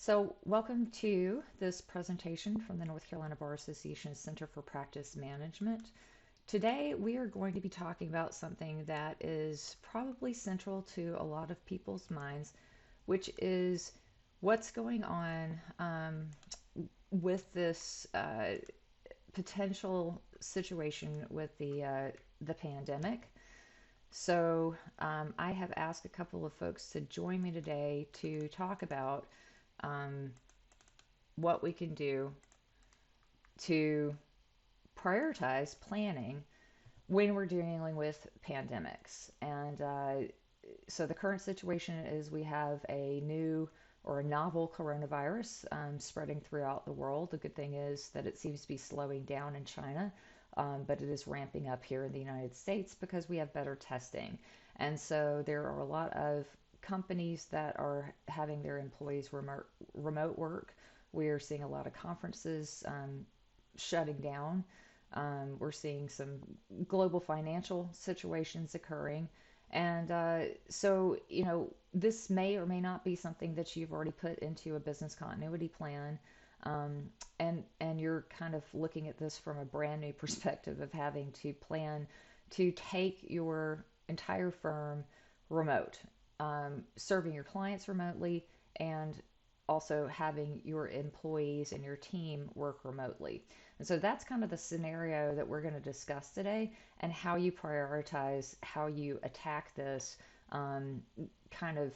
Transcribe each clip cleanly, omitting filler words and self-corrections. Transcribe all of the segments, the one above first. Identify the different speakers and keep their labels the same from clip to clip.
Speaker 1: Welcome to this presentation from the North Carolina Bar Association Center for Practice Management. Today, we are going to be talking about something that is probably central to a lot of people's minds, which is what's going on with this potential situation with the pandemic. I have asked a couple of folks to join me today to talk about um, what we can do to prioritize planning when we're dealing with pandemics. The current situation is we have a new or a novel coronavirus spreading throughout the world. The good thing is that it seems to be slowing down in China, but it is ramping up here in the United States because we have better testing. And so there are a lot of companies that are having their employees remote work. We are seeing a lot of conferences shutting down. We're seeing some global financial situations occurring. This may or may not be something that you've already put into a business continuity plan. And you're kind of looking at this from a brand new perspective of having to plan to take your entire firm remote, serving your clients remotely, and also having your employees and your team work remotely. And so that's kind of the scenario that we're going to discuss today, and how you prioritize, how you attack this, um, kind of,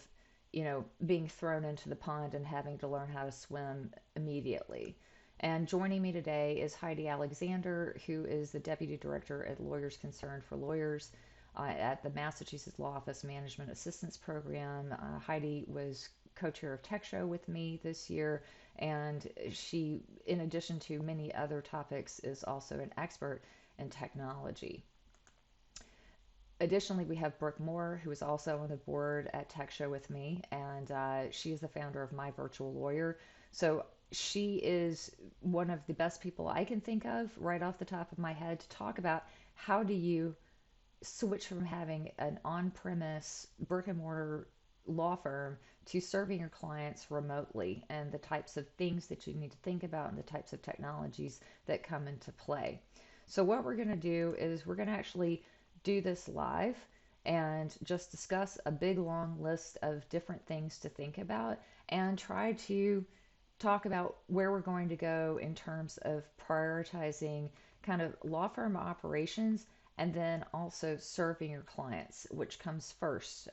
Speaker 1: being thrown into the pond and having to learn how to swim immediately. And joining me today is Heidi Alexander, who is the Deputy Director at Lawyers Concerned for Lawyers at the Massachusetts Law Office Management Assistance Program. Heidi was co-chair of Tech Show with me this year, and she, in addition to many other topics, is also an expert in technology. Additionally, we have Brooke Moore, who is also on the board at Tech Show with me, and she is the founder of My Virtual Lawyer. So she is one of the best people I can think of right off the top of my head to talk about how do you switch from having an on-premise brick and mortar law firm to serving your clients remotely, and the types of things that you need to think about and the types of technologies that come into play. So what we're going to do is we're going to actually do this live and just discuss a big long list of different things to think about, and try to talk about where we're going to go in terms of prioritizing kind of law firm operations, and then also serving your clients, which comes first.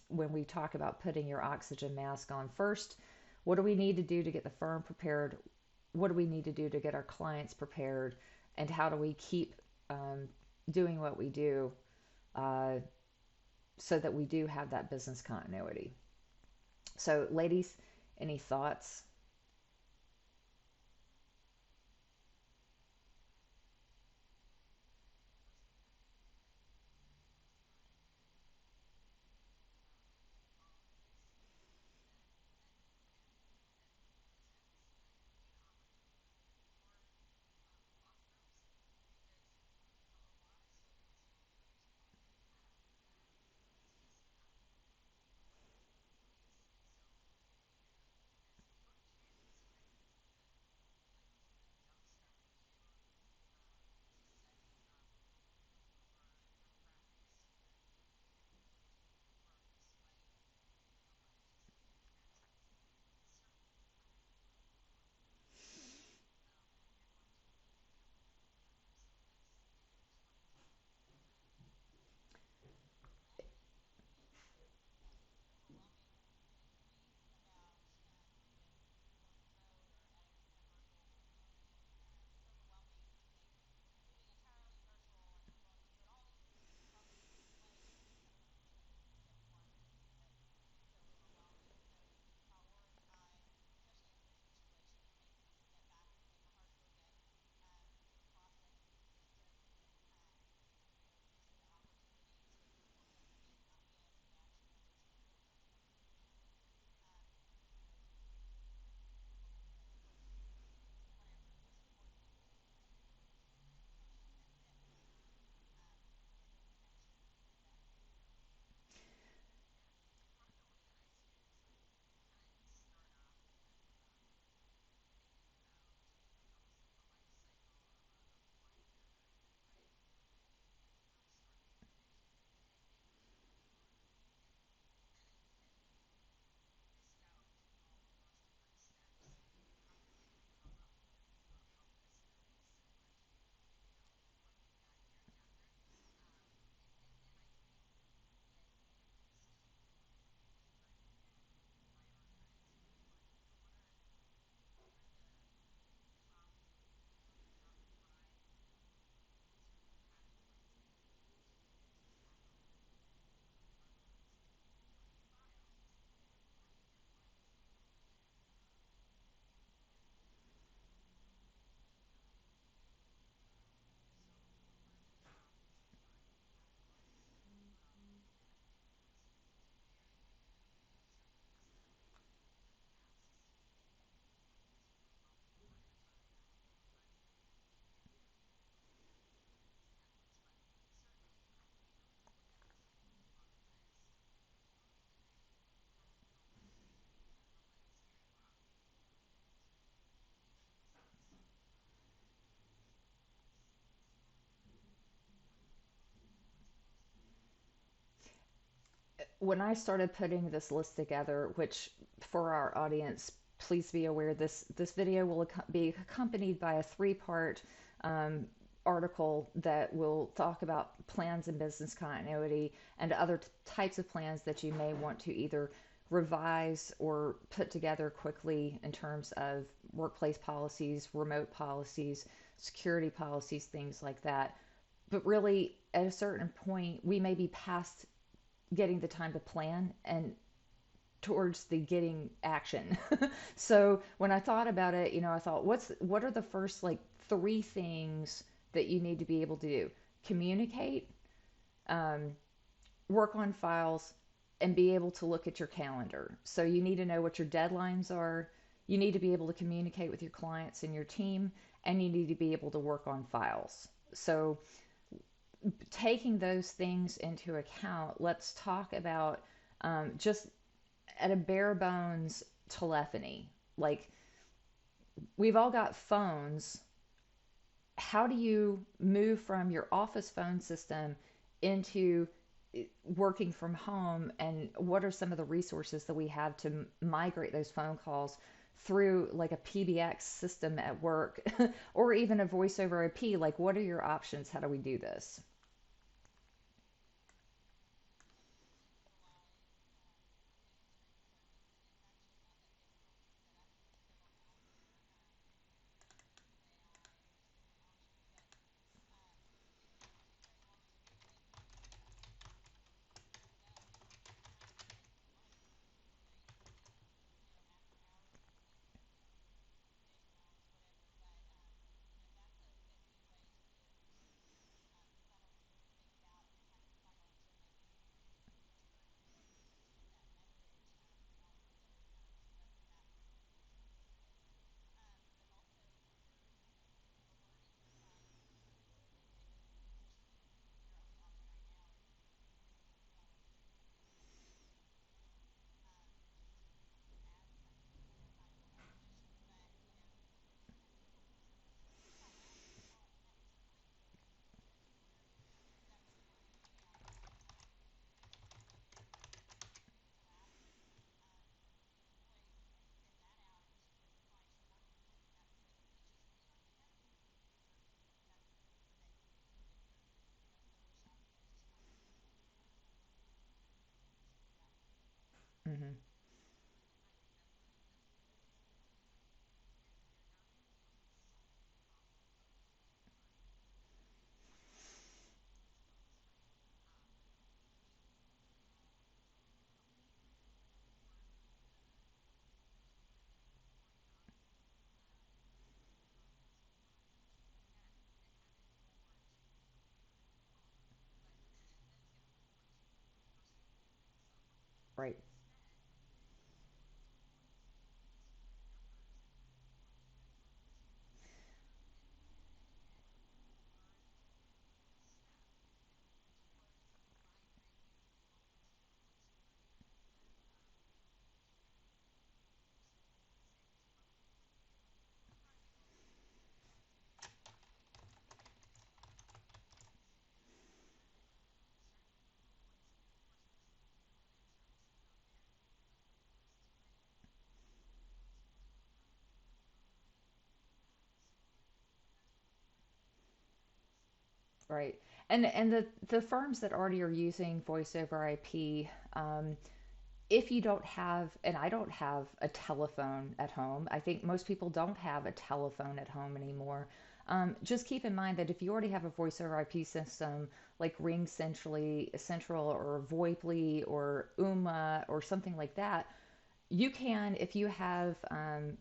Speaker 1: When we talk about putting your oxygen mask on first, what do we need to do to get the firm prepared? What do we need to do to get our clients prepared? And how do we keep doing what we do uh, so that we do have that business continuity? So, ladies, any thoughts? when I started putting this list together, which for our audience, please be aware this video will be accompanied by a three-part um, article that will talk about plans and business continuity and other types of plans that you may want to either revise or put together quickly in terms of workplace policies, remote policies, security policies, things like that. But really, at a certain point, we may be past getting the time to plan and towards the getting action. So when I thought about it, I thought, what are the first like three things that you need to be able to do? Communicate, um, work on files, and be able to look at your calendar. So you need to know what your deadlines are. You need to be able to communicate with your clients and your team, and you need to be able to work on files. So taking those things into account, let's talk about just at a bare bones telephony. Like, we've all got phones. How do you move from your office phone system into working from home? And what are some of the resources that we have to migrate those phone calls through like a PBX system at work or even a voice over IP? Like, what are your options? How do we do this? Hmm. Right. Right. And the firms that already are using voice over IP, if you don't have, and I don't have a telephone at home, I think most people don't have a telephone at home anymore. Just keep in mind that if you already have a voice over IP system like Ring Central or VoIPly or Uma or something like that, you can, if you have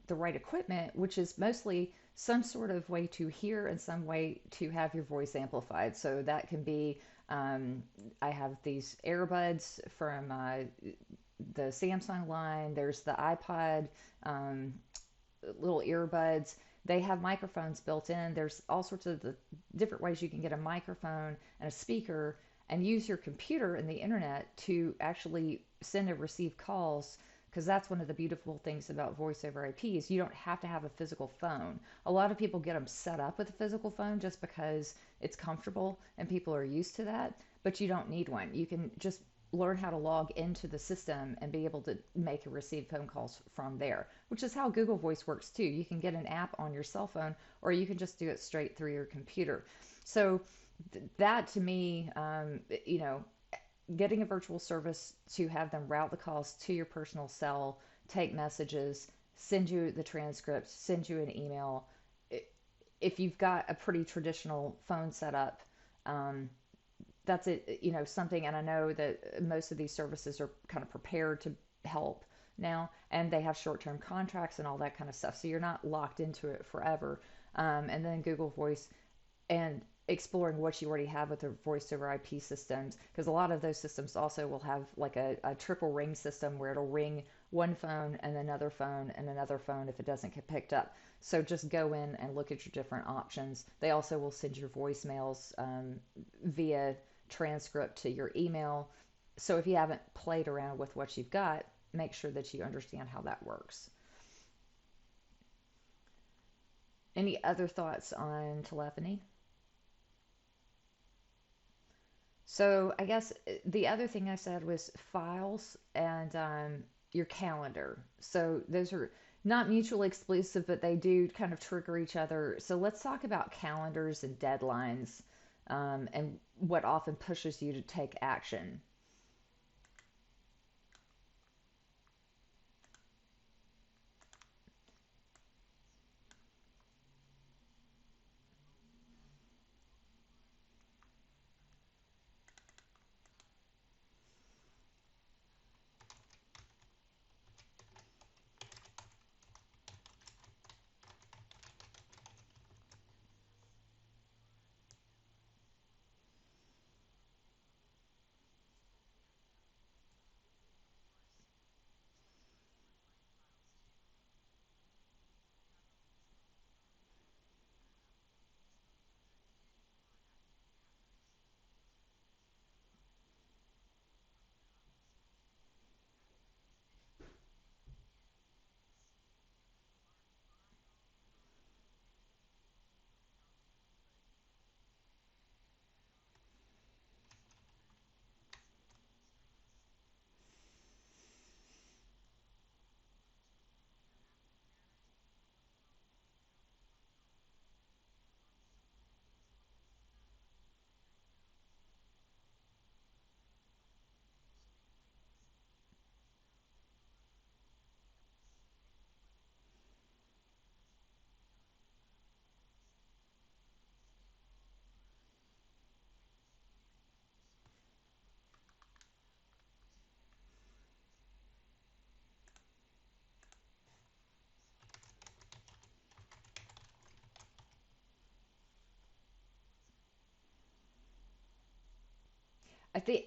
Speaker 1: the right equipment, which is mostly some sort of way to hear and some way to have your voice amplified. So that can be, I have these earbuds from the Samsung line, there's the iPod um, little earbuds. They have microphones built in. There's all sorts of the different ways you can get a microphone and a speaker and use your computer and the internet to actually send and receive calls, because that's one of the beautiful things about voice over IP is you don't have to have a physical phone. A lot of people get them set up with a physical phone just because it's comfortable and people are used to that, but you don't need one. You can just learn how to log into the system and be able to make and receive phone calls from there, which is how Google Voice works too. You can get an app on your cell phone, or you can just do it straight through your computer. So that to me, getting a virtual service to have them route the calls to your personal cell, take messages, send you the transcript, send you an email. If you've got a pretty traditional phone setup, um, that's it, something. And I know that most of these services are kind of prepared to help now, and they have short-term contracts and all that kind of stuff, so you're not locked into it forever. And then Google Voice, and exploring what you already have with the voice over IP systems, because a lot of those systems also will have like a triple ring system where it'll ring one phone and another phone and another phone if it doesn't get picked up. So just go in and look at your different options. They also will send your voicemails via transcript to your email. So if you haven't played around with what you've got, make sure that you understand how that works. Any other thoughts on telephony? So I guess the other thing I said was files and your calendar. So those are not mutually exclusive, but they do kind of trigger each other. So let's talk about calendars and deadlines, and what often pushes you to take action.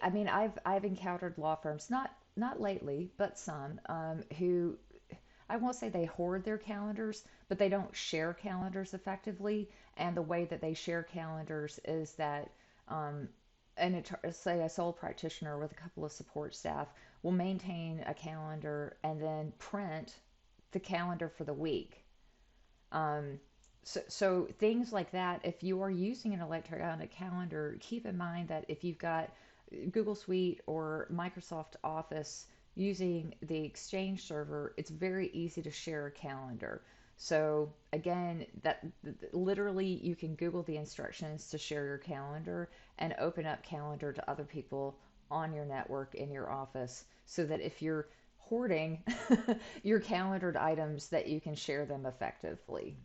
Speaker 1: I mean, I've encountered law firms, not lately, but some, who, I won't say they hoard their calendars, but they don't share calendars effectively. And the way that they share calendars is that, um, say a sole practitioner with a couple of support staff will maintain a calendar and then print the calendar for the week. Um, so things like that, if you are using an electronic calendar, keep in mind that if you've got Google Suite or Microsoft Office using the Exchange server, it's very easy to share a calendar. So again, that literally you can Google the instructions to share your calendar and open up Calendar to other people on your network in your office, so that if you're hoarding your calendared items, that you can share them effectively.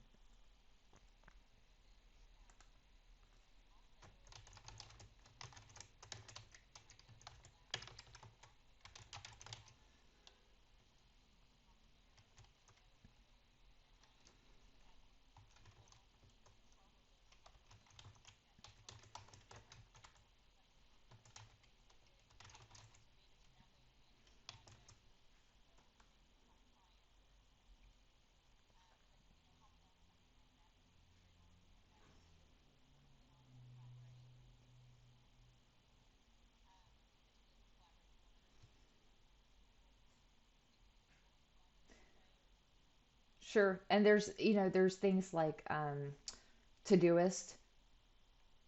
Speaker 1: Sure. And there's things like Todoist,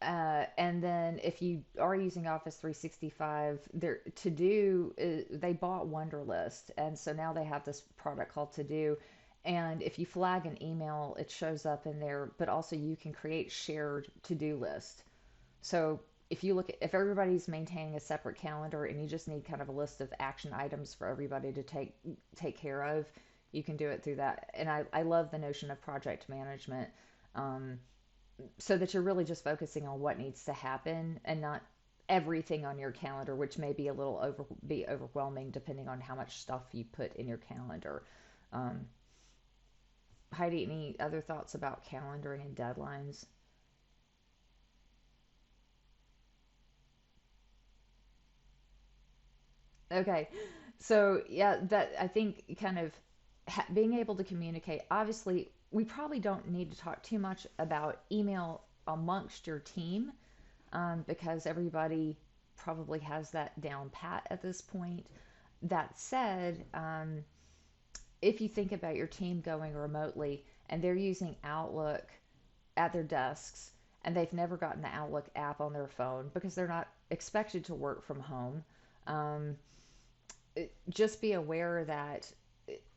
Speaker 1: And then if you are using Office 365, their To Do, they bought Wunderlist, and so now they have this product called To Do. And if you flag an email, it shows up in there, but also you can create shared to-do list. So if everybody's maintaining a separate calendar and you just need kind of a list of action items for everybody to take care of, you can do it through that. And I love the notion of project management, um, so that you're really just focusing on what needs to happen and not everything on your calendar, which may be a little be overwhelming depending on how much stuff you put in your calendar. Um, Heidi, any other thoughts about calendaring and deadlines? Okay. So, yeah, that I think kind of being able to communicate. Obviously, we probably don't need to talk too much about email amongst your team, because everybody probably has that down pat at this point. That said, if you think about your team going remotely and they're using Outlook at their desks and they've never gotten the Outlook app on their phone because they're not expected to work from home, um, just be aware that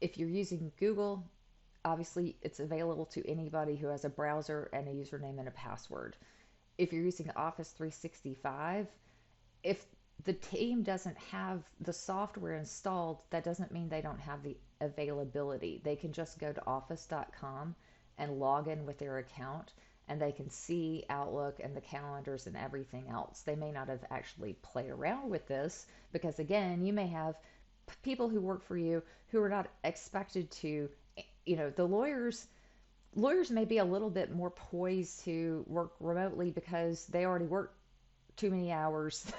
Speaker 1: if you're using Google, obviously it's available to anybody who has a browser and a username and a password. If you're using Office 365, if the team doesn't have the software installed, that doesn't mean they don't have the availability. They can just go to office.com and log in with their account, and they can see Outlook and the calendars and everything else. They may not have actually played around with this because, again, you may have people who work for you who are not expected to, the lawyers may be a little bit more poised to work remotely because they already work too many hours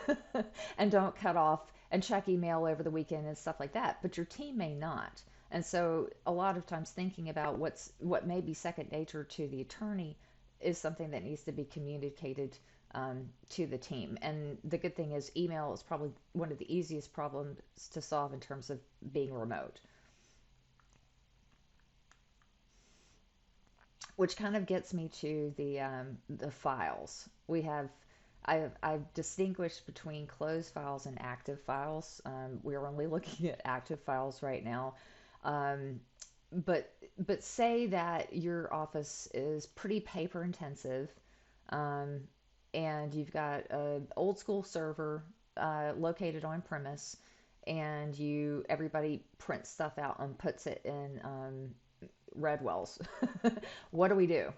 Speaker 1: and don't cut off and check email over the weekend and stuff like that, but your team may not. And so a lot of times thinking about what may be second nature to the attorney is something that needs to be communicated, to the team. And the good thing is email is probably one of the easiest problems to solve in terms of being remote, which kind of gets me to the files. I've distinguished between closed files and active files. We're only looking at active files right now. Um, but say that your office is pretty paper intensive, um, and you've got an old school server, located on premise, and you everybody prints stuff out and puts it in, Redwells. What do we do?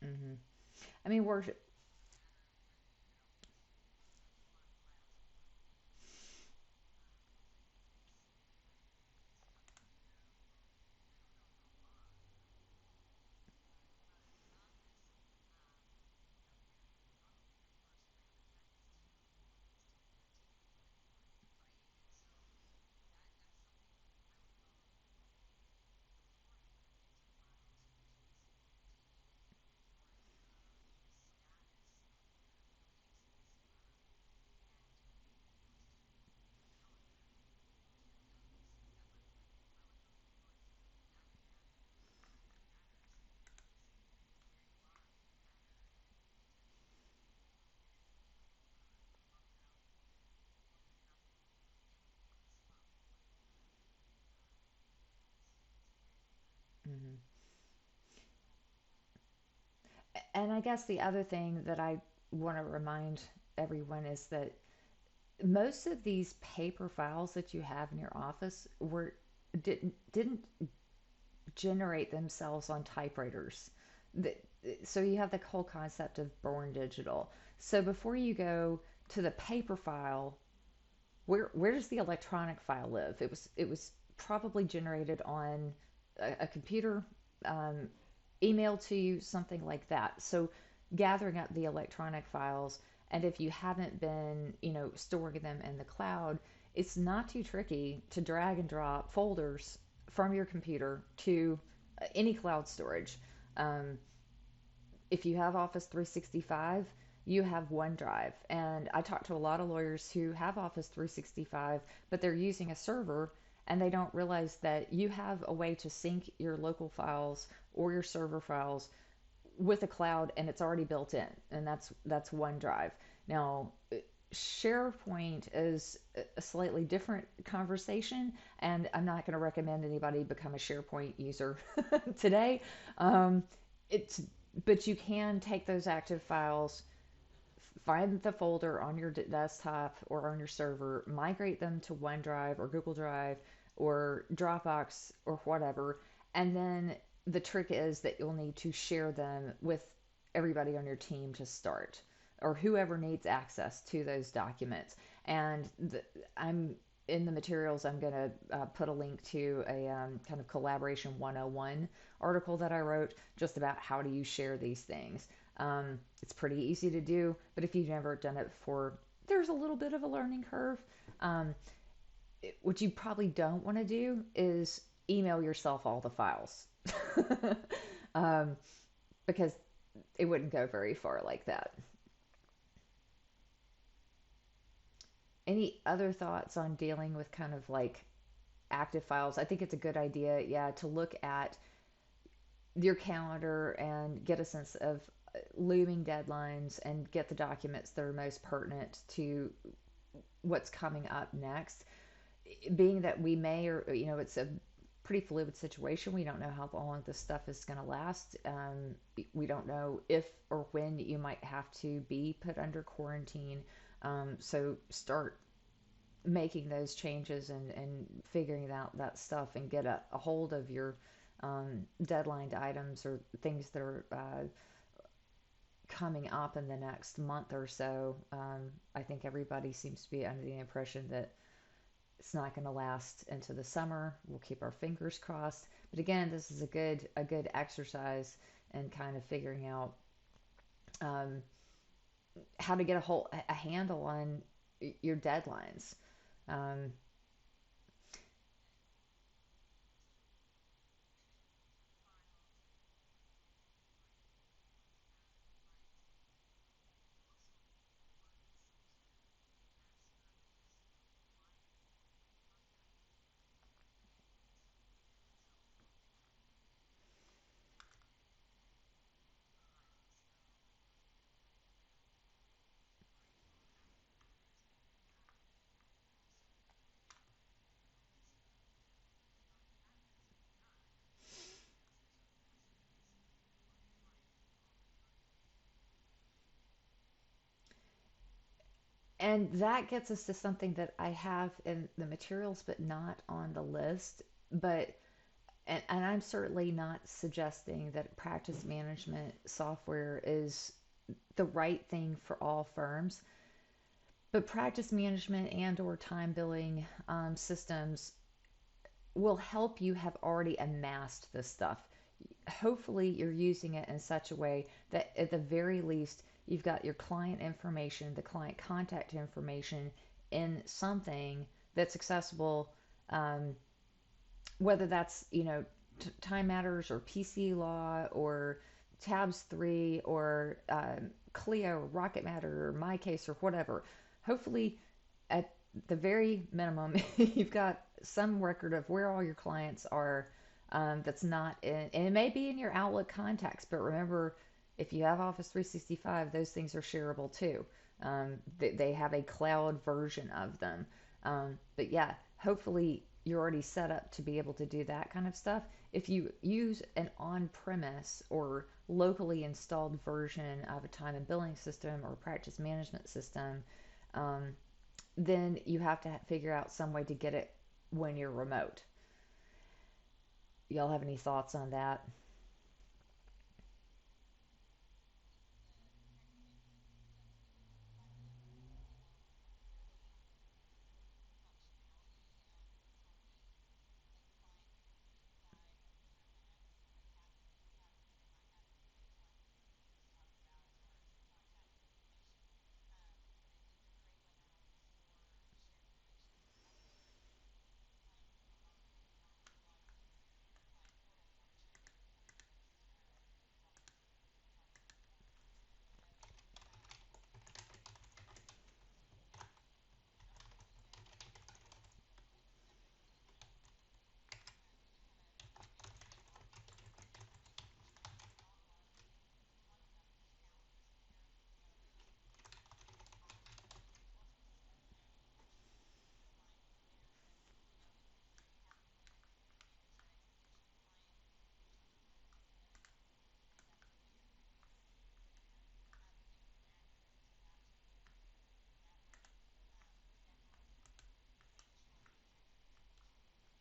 Speaker 1: Hmm. I mean, we're And I guess the other thing that I want to remind everyone is that most of these paper files that you have in your office didn't generate themselves on typewriters. So you have the whole concept of born digital. So before you go to the paper file, where does the electronic file live? It was probably generated on a computer, um, emailed to you, something like that. So gathering up the electronic files, and if you haven't been, storing them in the cloud, it's not too tricky to drag and drop folders from your computer to any cloud storage. Um, if you have Office 365, you have OneDrive. And I talk to a lot of lawyers who have Office 365, but they're using a server and they don't realize that you have a way to sync your local files or your server files with a cloud, and it's already built in, and that's OneDrive. Now, SharePoint is a slightly different conversation, and I'm not going to recommend anybody become a SharePoint user today. Um, it's but you can take those active files, find the folder on your desktop or on your server, migrate them to OneDrive or Google Drive or Dropbox or whatever, and then the trick is that you'll need to share them with everybody on your team to start, or whoever needs access to those documents. And I'm in the materials, I'm going to put a link to a kind of collaboration 101 article that I wrote just about how do you share these things. It's pretty easy to do, but if you've never done it before, there's a little bit of a learning curve. Um, what you probably don't want to do is email yourself all the files, um, because it wouldn't go very far like that. Any other thoughts on dealing with kind of like active files? I think it's a good idea, yeah, to look at your calendar and get a sense of looming deadlines and get the documents that are most pertinent to what's coming up next. Being that we may, or it's a pretty fluid situation. We don't know how long this stuff is going to last. We don't know if or when you might have to be put under quarantine. So start making those changes and figuring out that stuff, and get a hold of your deadlined items or things that are coming up in the next month or so. I think everybody seems to be under the impression that it's not going to last into the summer. We'll keep our fingers crossed. But again, this is a good exercise in kind of figuring out um, how to get a handle on your deadlines. Um, and that gets us to something that I have in the materials, but not on the list. But and I'm certainly not suggesting that practice management software is the right thing for all firms. But practice management and or time billing systems will help you have already amassed this stuff. Hopefully, you're using it in such a way that at the very least, you've got your client information, the client contact information in something that's accessible, um, whether that's, Time Matters or PC Law or Tabs 3 or Clio or Rocket Matter or MyCase or whatever. Hopefully, at the very minimum, you've got some record of where all your clients are, that's not in, and it may be in your Outlook contacts, but remember, if you have Office 365, those things are shareable too. They have a cloud version of them. But yeah, hopefully you're already set up to be able to do that kind of stuff. If you use an on-premise or locally installed version of a time and billing system or practice management system, um, then you have to figure out some way to get it when you're remote. Y'all have any thoughts on that?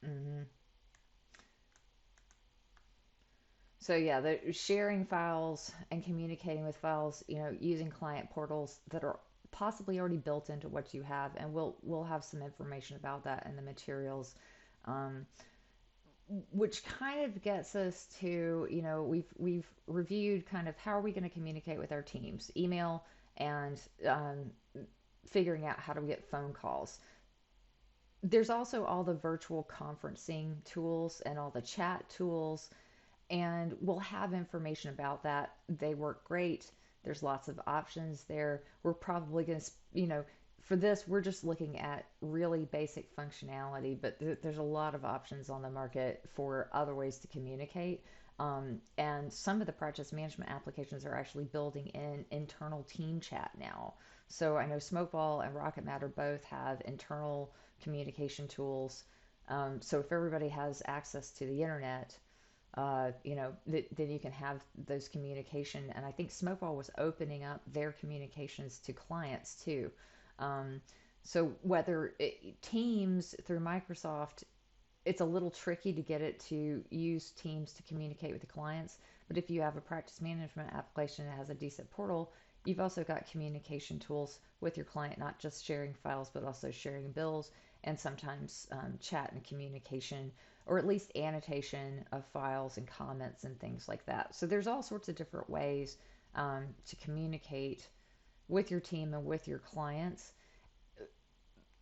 Speaker 1: Hmm. So yeah, the sharing files and communicating with files, using client portals that are possibly already built into what you have, and we'll have some information about that in the materials. Um, which kind of gets us to, we've reviewed kind of how are we going to communicate with our teams, email, and figuring out how to get phone calls. There's also all the virtual conferencing tools and all the chat tools, and we'll have information about that. They work great. There's lots of options there. We're probably going to, for this, we're just looking at really basic functionality, but there's a lot of options on the market for other ways to communicate. And some of the practice management applications are actually building in internal team chat now. So I know Smokeball and Rocket Matter both have internal communication tools. So if everybody has access to the internet, then you can have those communication. And I think Smokeball was opening up their communications to clients too. Um, so whether Teams through Microsoft, it's a little tricky to get it to use Teams to communicate with the clients. But if you have a practice management application that has a decent portal, you've also got communication tools with your client, not just sharing files, but also sharing bills and sometimes chat and communication, or at least annotation of files and comments and things like that. So there's all sorts of different ways to communicate with your team and with your clients,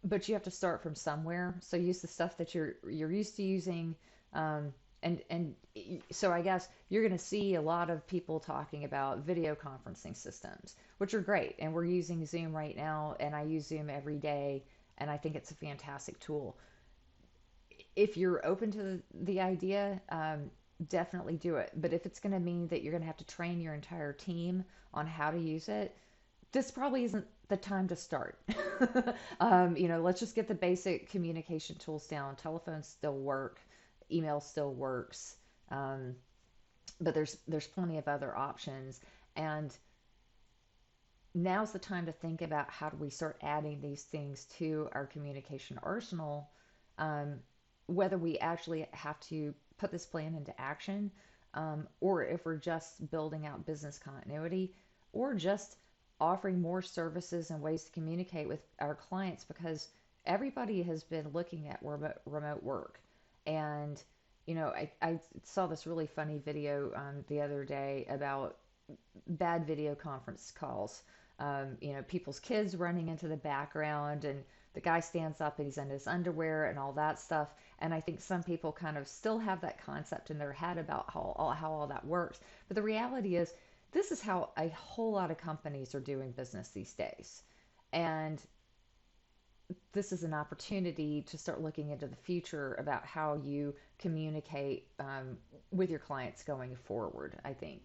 Speaker 1: but you have to start from somewhere. So use the stuff that you're used to using, um, and so I guess you're going to see a lot of people talking about video conferencing systems, which are great. And we're using Zoom right now, and I use Zoom every day, and I think it's a fantastic tool. If you're open to the idea, definitely do it. But if it's going to mean that you're going to have to train your entire team on how to use it, this probably isn't the time to start. Let's just get the basic communication tools down. Telephones still work, email still works, um, but there's plenty of other options. And now's the time to think about how do we start adding these things to our communication arsenal, um, whether we actually have to put this plan into action, or if we're just building out business continuity, or just offering more services and ways to communicate with our clients, because everybody has been looking at remote work. And I saw this really funny video the other day about bad video conference calls. People's kids running into the background, and the guy stands up and he's in his underwear and all that stuff. And I think some people kind of still have that concept in their head about how all that works. But the reality is, this is how a whole lot of companies are doing business these days. And this is an opportunity to start looking into the future about how you communicate with your clients going forward, I think.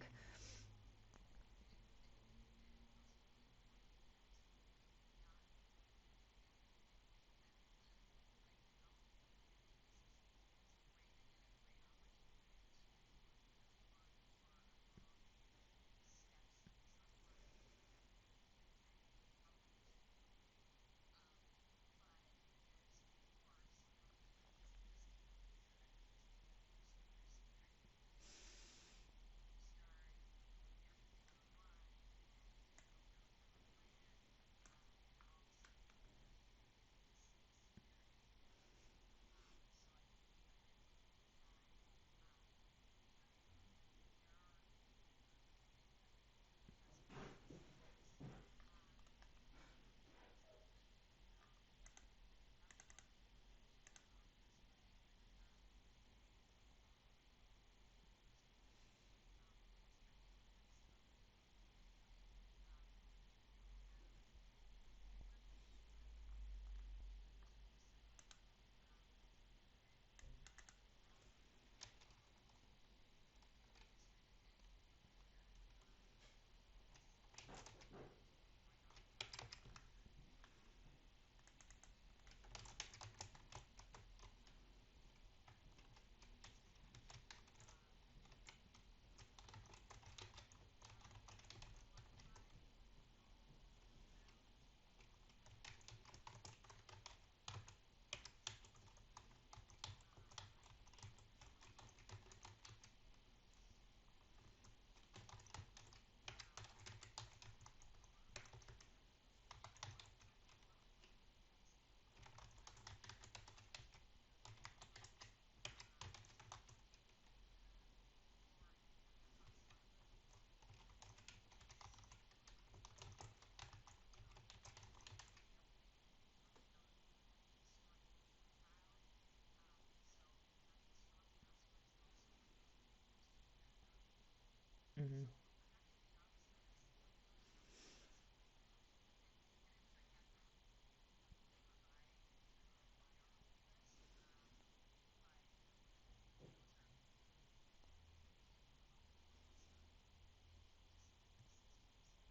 Speaker 1: Hmm.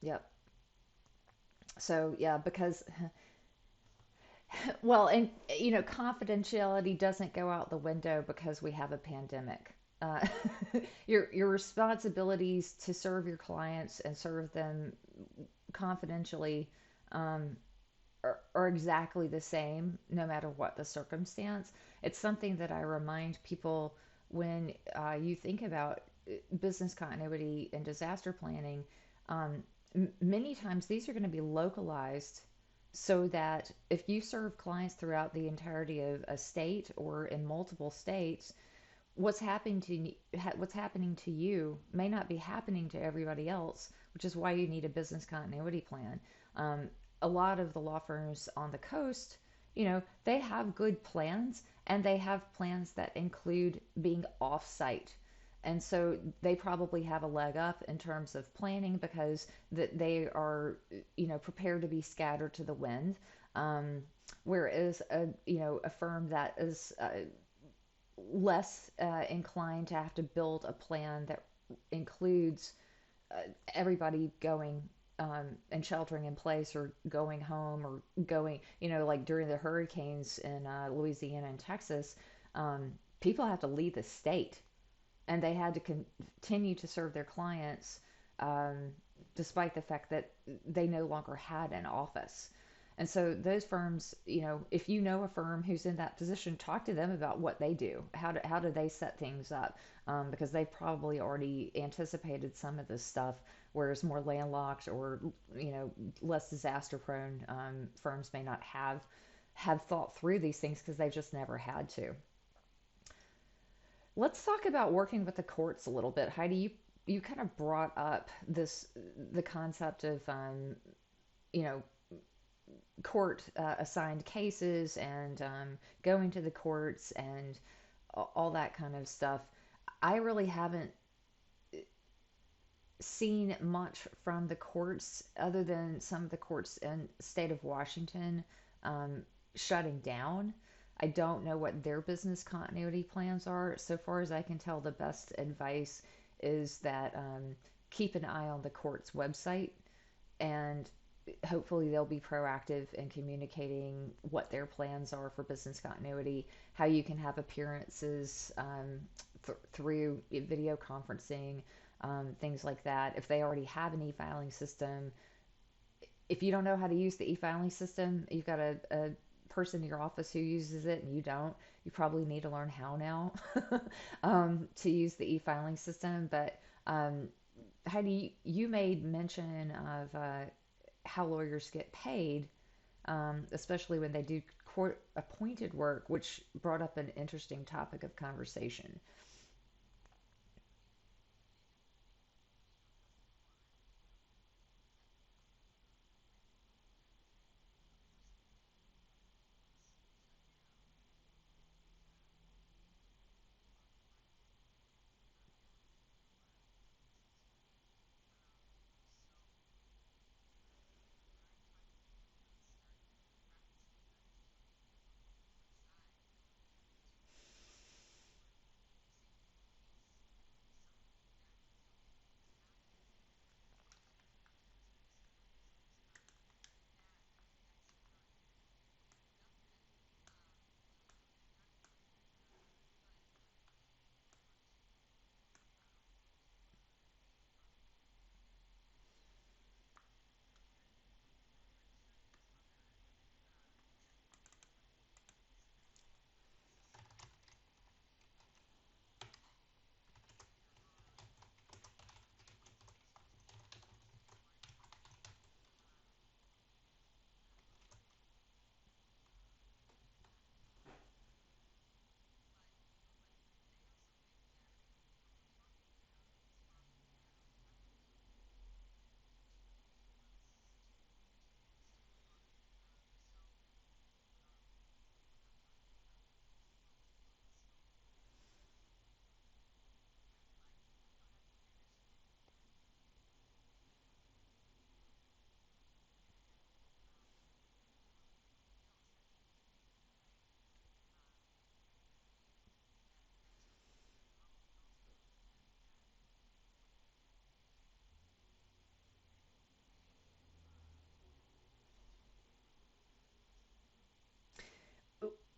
Speaker 1: Yep. So yeah, because well, and confidentiality doesn't go out the window because we have a pandemic. Uh, your responsibilities to serve your clients and serve them confidentially um, are exactly the same no matter what the circumstance. It's something that I remind people when you think about business continuity and disaster planning. Um, Many times these are going to be localized so that if you serve clients throughout the entirety of a state or in multiple states, what's happening to you may not be happening to everybody else, which is why you need a business continuity plan. Um, a lot of the law firms on the coast, they have good plans and they have plans that include being off site. And so they probably have a leg up in terms of planning because that they are, prepared to be scattered to the wind. Um, Whereas a firm that is less inclined to have to build a plan that includes uh, everybody going and sheltering in place or going home or going, like during the hurricanes in Louisiana and Texas, people have to leave the state and they had to continue to serve their clients um, despite the fact that they no longer had an office. And so those firms, if you know a firm who's in that position, talk to them about what they do. How do they set things up? Because they've probably already anticipated some of this stuff, whereas more landlocked or less disaster prone firms may not have thought through these things because they've just never had to. Let's talk about working with the courts a little bit. Heidi, you kind of brought up the concept of you know court assigned cases and going to the courts and all that kind of stuff. I really haven't seen much from the courts other than some of the courts in the state of Washington um, shutting down. I don't know what their business continuity plans are. So far as I can tell, the best advice is that keep an eye on the court's website and hopefully they'll be proactive in communicating what their plans are for business continuity, how you can have appearances through video conferencing, things like that. If they already have an e-filing system, if you don't know how to use the e-filing system, you've got a person in your office who uses it and you don't, you probably need to learn how now to use the e-filing system. But Heidi, you made mention of how lawyers get paid, especially when they do court appointed work, which brought up an interesting topic of conversation.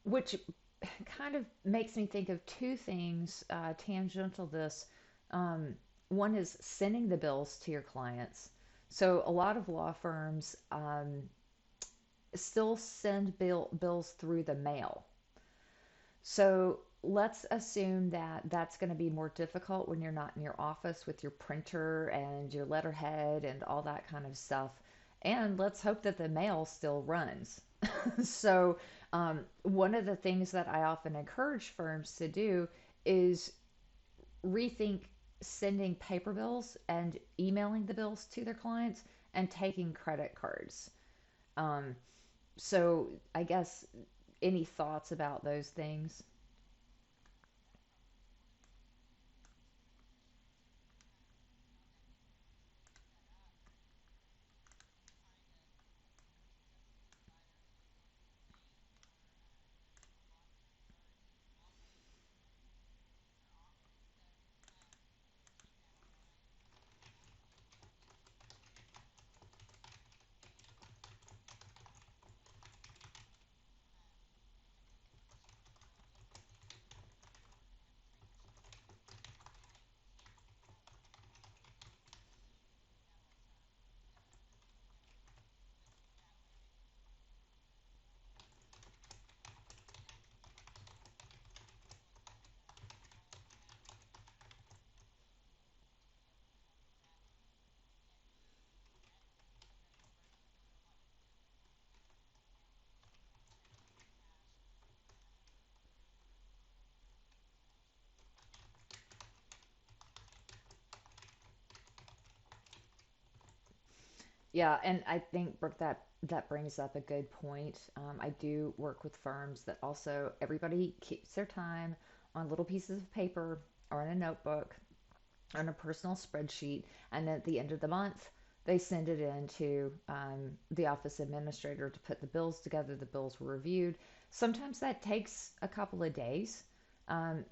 Speaker 1: which kind of makes me think of two things tangential to this. Um, One is sending the bills to your clients. So a lot of law firms still send bills through the mail. So let's assume that that's going to be more difficult when you're not in your office with your printer and your letterhead and all that kind of stuff. And let's hope that the mail still runs. So, one of the things that I often encourage firms to do is rethink sending paper bills and emailing the bills to their clients and taking credit cards. Um, so, I guess any thoughts about those things? Yeah, and I think Brooke, that brings up a good point. I do work with firms that also everybody keeps their time on little pieces of paper or in a notebook on a personal spreadsheet, and at the end of the month, they send it in to the office administrator to put the bills together. The bills were reviewed. Sometimes that takes a couple of days.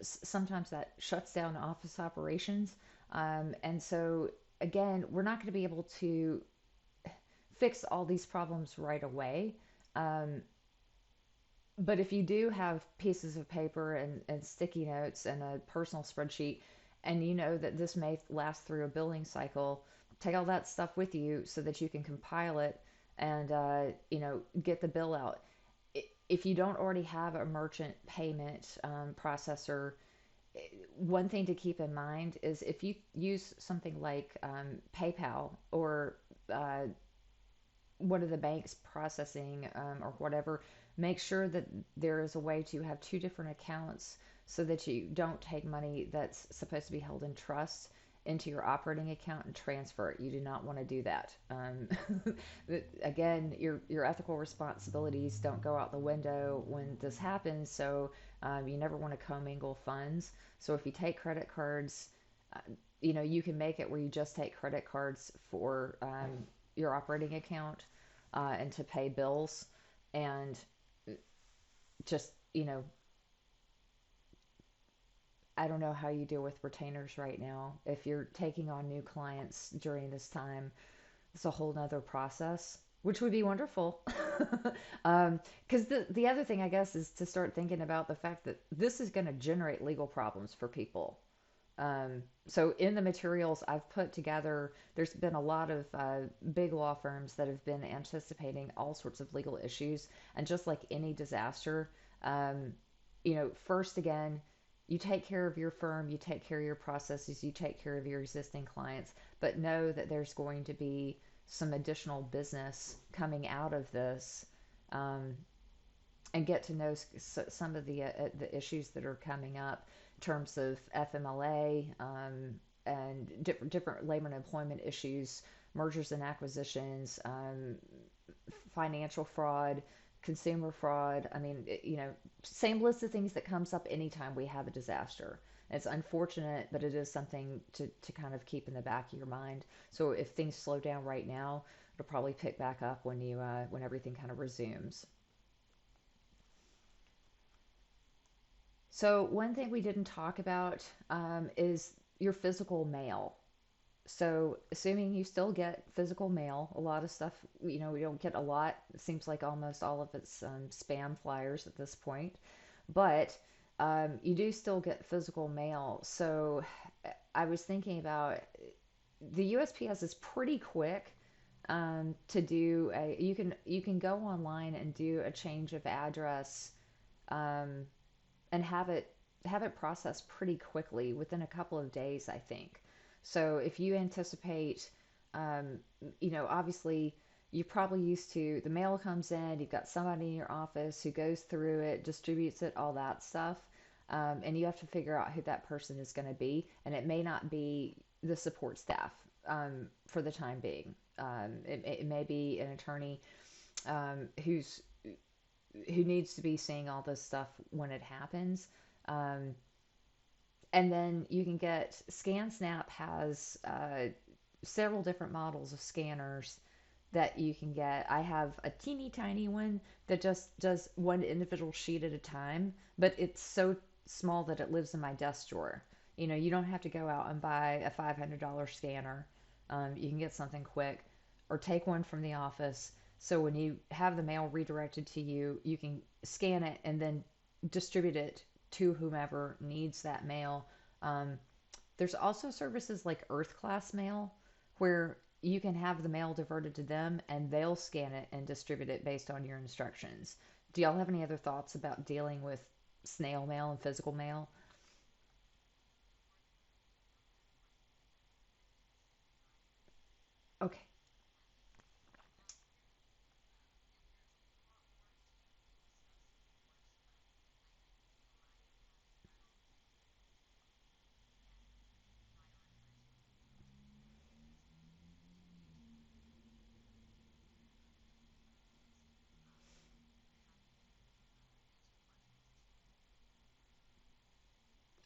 Speaker 1: Sometimes that shuts down office operations. And so, again, we're not going to be able to fix all these problems right away. Um, but if you do have pieces of paper and sticky notes and a personal spreadsheet, and you know that this may last through a billing cycle, take all that stuff with you so that you can compile it and get the bill out. If you don't already have a merchant payment processor, one thing to keep in mind is if you use something like PayPal or uh, one of the banks processing or whatever, make sure that there is a way to have two different accounts so that you don't take money that's supposed to be held in trust into your operating account and transfer it. You do not want to do that. Again, your ethical responsibilities don't go out the window when this happens. So you never want to commingle funds. So if you take credit cards, uh, you can make it where you just take credit cards for your operating account and to pay bills and just I don't know how you deal with retainers right now. If you're taking on new clients during this time, it's a whole nother process, which would be wonderful. Because the other thing, I guess, is to start thinking about the fact that this is going to generate legal problems for people. So in the materials I've put together, there's been a lot of big law firms that have been anticipating all sorts of legal issues. And just like any disaster, um, first again, you take care of your firm, you take care of your processes, you take care of your existing clients, but know that there's going to be some additional business coming out of this. Um, and get to know some of the issues that are coming up in terms of FMLA and different labor and employment issues, mergers and acquisitions, financial fraud, consumer fraud. I mean, same list of things that comes up anytime we have a disaster. It's unfortunate, but it is something to kind of keep in the back of your mind. So if things slow down right now, it'll probably pick back up when everything kind of resumes. So one thing we didn't talk about is your physical mail. So, assuming you still get physical mail, a lot of stuff, we don't get a lot. It seems like almost all of it's spam flyers at this point. But you do still get physical mail. So, I was thinking about the USPS is pretty quick to do you can go online and do a change of address um, and have it processed pretty quickly within a couple of days, I think. So if you anticipate, um, obviously you're probably used to the mail comes in, you've got somebody in your office who goes through it, distributes it, all that stuff. And you have to figure out who that person is going to be. And it may not be the support staff for the time being. It may be an attorney who needs to be seeing all this stuff when it happens. Um, and then you can get ScanSnap has several different models of scanners that you can get. I have a teeny tiny one that just does one individual sheet at a time, but it's so small that it lives in my desk drawer. You don't have to go out and buy a $500 scanner. You can get something quick or take one from the office. So when you have the mail redirected to you, you can scan it and then distribute it to whomever needs that mail. Um, there's also services like Earth Class Mail where you can have the mail diverted to them and they'll scan it and distribute it based on your instructions. Do y'all have any other thoughts about dealing with snail mail and physical mail? Okay.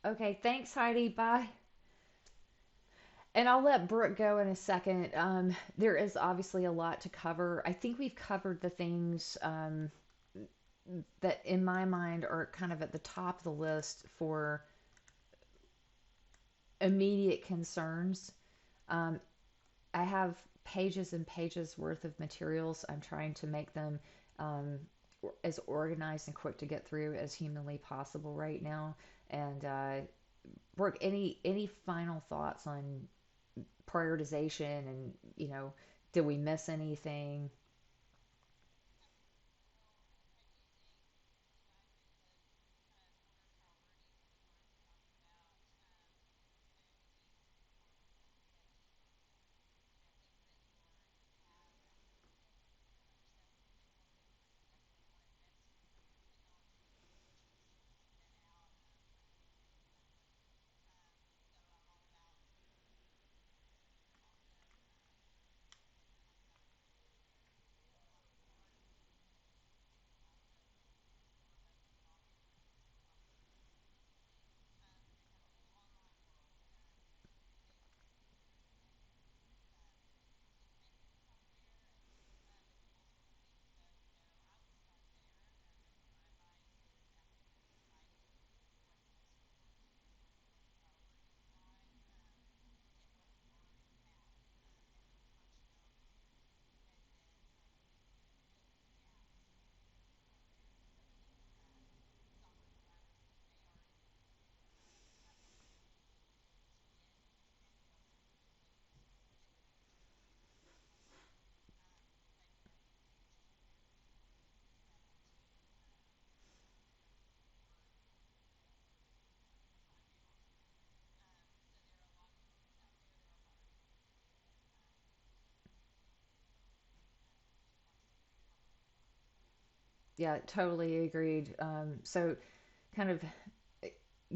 Speaker 1: Okay, thanks, Heidi. Bye. And I'll let Brooke go in a second. There is obviously a lot to cover. I think we've covered the things that, in my mind, are kind of at the top of the list for immediate concerns. Um, I have pages and pages worth of materials. I'm trying to make them um, as organized and quick to get through as humanly possible right now. And Brooke, any final thoughts on prioritization and did we miss anything? Yeah, totally agreed. So kind of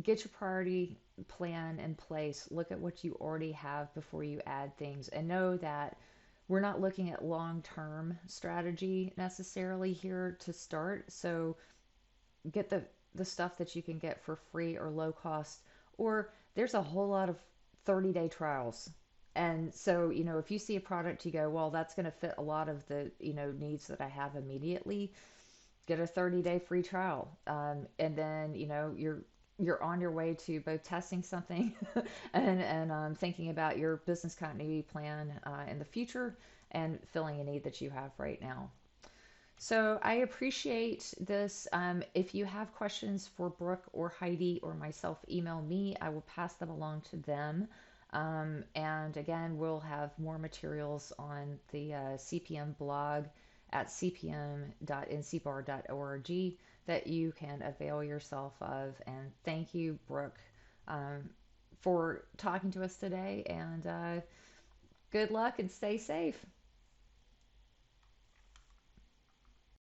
Speaker 1: get your priority plan in place. Look at what you already have before you add things, and know that we're not looking at long term strategy necessarily here to start. So get the stuff that you can get for free or low cost, or there's a whole lot of 30-day trials. And so, if you see a product, you go, well, that's going to fit a lot of the, needs that I have immediately. Get a 30-day free trial. And then, you're you're on your way to both testing something and thinking about your business continuity plan in the future and filling a need that you have right now. So I appreciate this. If you have questions for Brooke or Heidi or myself, email me. I will pass them along to them. And again, we'll have more materials on the CPM blog at cpm.ncbar.org that you can avail yourself of. And thank you, Brooke, um, for talking to us today. And good luck and stay safe.